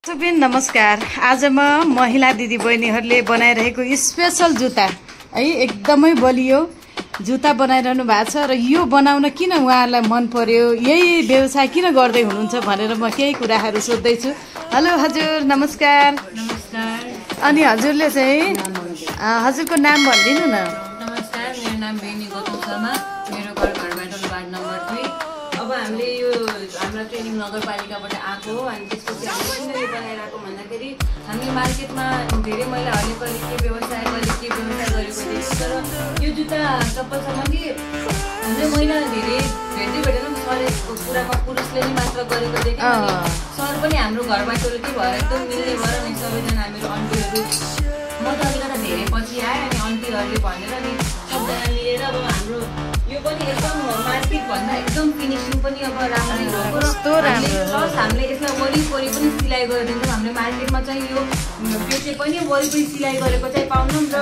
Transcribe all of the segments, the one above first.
सुबिन नमस्कार। आज म महिला दिदीबहिनीहरूले बनाइरहेको स्पेशल जुत्ता है एकदमै बलियो जुत्ता बनाइरहनु भएको छ र यो बनाउन किन उहाँहरूलाई मन पर्यो, यही व्यवसाय किन गर्दै हुनुहुन्छ भनेर म केही कुराहरू सोध्दैछु। हेलो हजुर, नमस्कार। नमस्कार। अनि हजुरले चाहिँ हजुरको नाम भनिदिनु न। नमस्कार, मेरो नाम बेनी गौतम शर्मा, मेरो घर घरबाटल वार्ड नम्बर 2। अब हामीले यो हाम्रो ट्रेनिङ नगरपालिकाबाट आएको हो अनि त्यसपछि हामीले किन यो बनाइरहेको भन्दाखेरि हामी मार्केटमा धेरै महिलाहरूले के व्यवसाय गरेको देख्छ, तर यो जुत्ता चप्पलसम्म कि हाम्रो महिला धेरै भेट्दै भेटेन सरेको कुरामा पुरुषले नै मात्र गरेको देख्यौँ। सर पनि हाम्रो घरबाट के भएर एकदम मिल्ने भएर अनि सबैजना हामीहरू आन्टीहरू म त अलिकता धेरै पछि आएँ अनि आन्टीहरूले भनेर नि सबजना मिलेर अब हाम्रो यो पनि एकदम मार्केटभन्दा एकदम फिनिसिङ पनि अब राम्रै भएको र प्लस हामीले यसलाई वरिपरि पनि सिलाइ गरिदिन्छौँ। हामीले मार्केटमा चाहिँ यो बेचे पनि वरिपरि सिलाइ गरेको चाहिँ पाउँछौँ र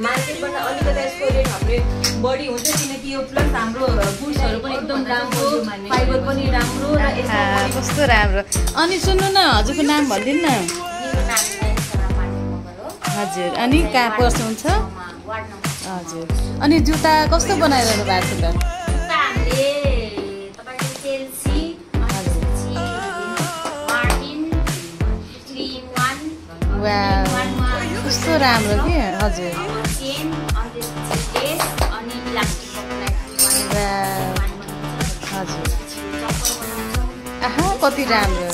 मार्केटबाट अलिकता यसको रेट हामीले बढी हुन्छ किनकि यो प्लस हाम्रो गुड्सहरू पनि एकदम राम्रो, फाइबर पनि राम्रो र कस्तो राम्रो। अनि सुन्नु न, हजुरको नाम भनिदिनु न। हजुर, अनि कहाँ पर्नुहुन्छ? हजुर, अनि जुत्ता कस्तो बनाइरहनु भएको छ त? कस्तो राम्रो कि। हजुर, हजुर, आहा कति राम्रो।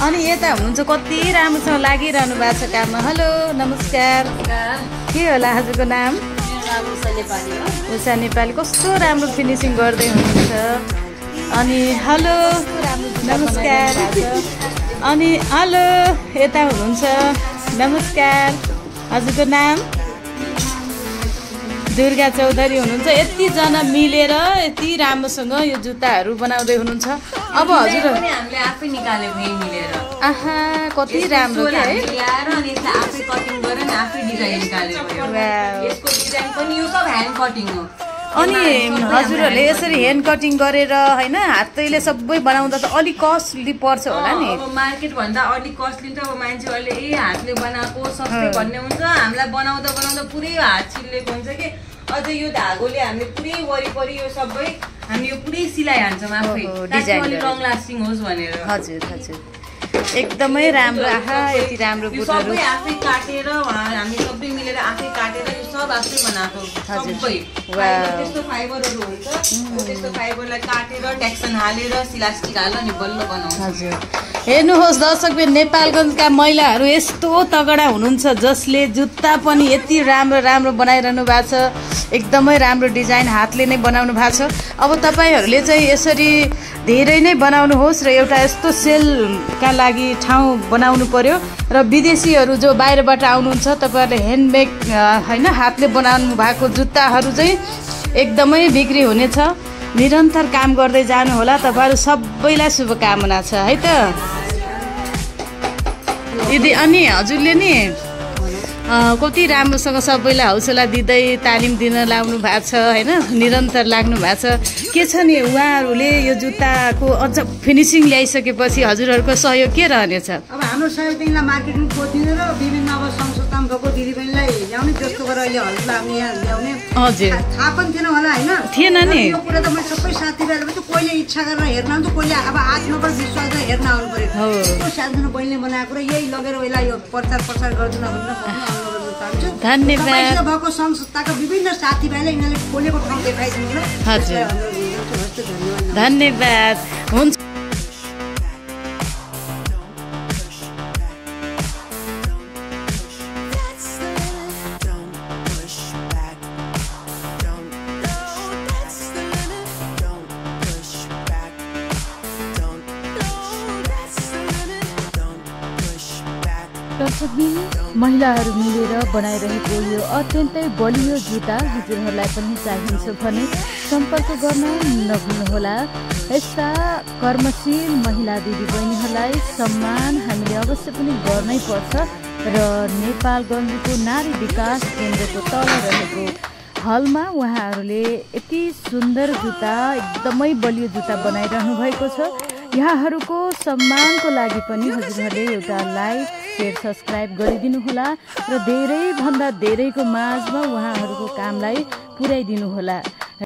अनि यता हुनुहुन्छ, कति राम्रोसँग लागिरहनु भएको छ काममा। हेलो नमस्कार, के होला हजुरको नाम? उषा नेपाली। कस्तो राम्रो फिनिसिङ गर्दै हुनुहुन्छ। अनि हेलो नमस्कार, अनि हेलो यता हुनुहुन्छ, नमस्कार। हजुरको नाम? दुर्गा चौधरी हुनुहुन्छ। यतिजना मिलेर यति राम्रोसँग यो जुत्ताहरू बनाउँदै हुनुहुन्छ। अब हजुर हामीले आफै निकालेको यही मिलेर। आहा कति राम्रो के है। ल्याएर अनि यसलाई आफै कटिङ गरेर नि आफै डिजाइन निकालेको। यसको डिजाइन पनि यो सब ह्यान्ड कटिङ हो। अनि हजुरहरूले यसरी ह्यान्ड कटिङ गरेर हैन हातैले सबै बनाउँदा त अलिक कस्टली पर्छ होला नि। अब मार्केट भन्दा अलिक कस्टली त अब मान्छेहरूले ए हातले बनाएको सस्तै भन्ने हुन्छ। हामीलाई बनाउँदा बनाउँदा पुरै हात छिल्लेको हुन्छ कि अझ यो धागोले हामीले पुरै वरिपरि यो सबै हामी यो पुरै सिलाइ हान्छौँ आफै ताकि अलि लङ लास्टिङ होस् भनेर। हजुर हजुर, एकदमै राम्रो। आहा यति राम्रो बुटहरू सबै आफै काटेर हामी सबै मिलेर आफै काटेर यो सब आफै बनाएको सबै। त्यस्तो फाइबरहरू हुन्छ, त्यस्तो फाइबरलाई काटेर ट्याक्सन हालेर सिलास्टिक हालेर अनि बल्ल बनाउँछ। हजुर, हेर्नुहोस् दर्शकबिन, नेपालगञ्जका महिलाहरू यस्तो तगडा हुनुहुन्छ जसले जुत्ता पनि यति राम्रो राम्रो बनाइरहनु भएको छ। एकदमै राम्रो डिजाइन हातले नै बनाउनु भएको छ। अब तपाईँहरूले चाहिँ यसरी धेरै नै बनाउनुहोस् र एउटा यस्तो सेलका लागि ठाउँ बनाउनु पर्यो र विदेशीहरू जो बाहिरबाट आउनुहुन्छ तपाईँहरूले ह्यान्डमेड होइन हातले बनाउनु भएको जुत्ताहरू चाहिँ एकदमै बिक्री हुनेछ। निरन्तर काम गर्दै जानुहोला। तपाईँहरू सबैलाई शुभकामना छ है त दिदी। अनि हजुरले नि कति राम्रोसँग सबैलाई हौसला दिँदै तालिम दिन लाउनु भएको छ होइन, निरन्तर लाग्नु भएको छ। के छ नि उहाँहरूले यो जुत्ताको अझ फिनिसिङ ल्याइसकेपछि हजुरहरूको सहयोग के रहनेछ? अब हाम्रो सहयोग दिनलाई मार्केटिङ खोजिदिने र विभिन्न अब संस्थामा भएको दिदीबहिनीलाई ल्याउने जस्तो गरेर अहिले हल्ला हामी यहाँ ल्याउने। हजुर, थाहा पनि थिएन होला होइन, थिएन नि। यो कुरा त मैले सबै साथीभाइले पनि कोहीले इच्छा गरेर हेर्न आउँछ, कोहीले अब आत्मा पनि विश्वास गरेर हेर्न आउनु पर्यो। त्यो सानसानो बहिनीले बनाएको र यही लगेर यसलाई यो प्रचार प्रसार गरिदिनु भनेर धन्यवाद। भएको संस्थाका विभिन्न साथीभाइले यिनीहरूले खोलेको ठाउँ देखाइदिनु। हजुर धन्यवाद। हुन्छ। महिलाहरू मिलेर बनाइरहेको यो अत्यन्तै बलियो जुत्ता हजुरहरूलाई पनि चाहिन्छ भने सम्पर्क गर्न नभुल्नुहोला। यस्ता कर्मशील महिला दिदीबहिनीहरूलाई सम्मान हामीले अवश्य पनि गर्नै पर्छ र नेपालगञ्जको नारी विकास केन्द्रको तल रहेको हलमा उहाँहरूले यति सुन्दर जुत्ता एकदमै बलियो जुत्ता बनाइरहनु भएको छ। यहाँहरूको सम्मानको लागि पनि हजुरहरूले एउटा लाइक शेयर सब्सक्राइब गरिदिनु होला र धेरैभन्दा धेरैको माझमा उहाँहरूको कामलाई पुर्याइदिनु होला।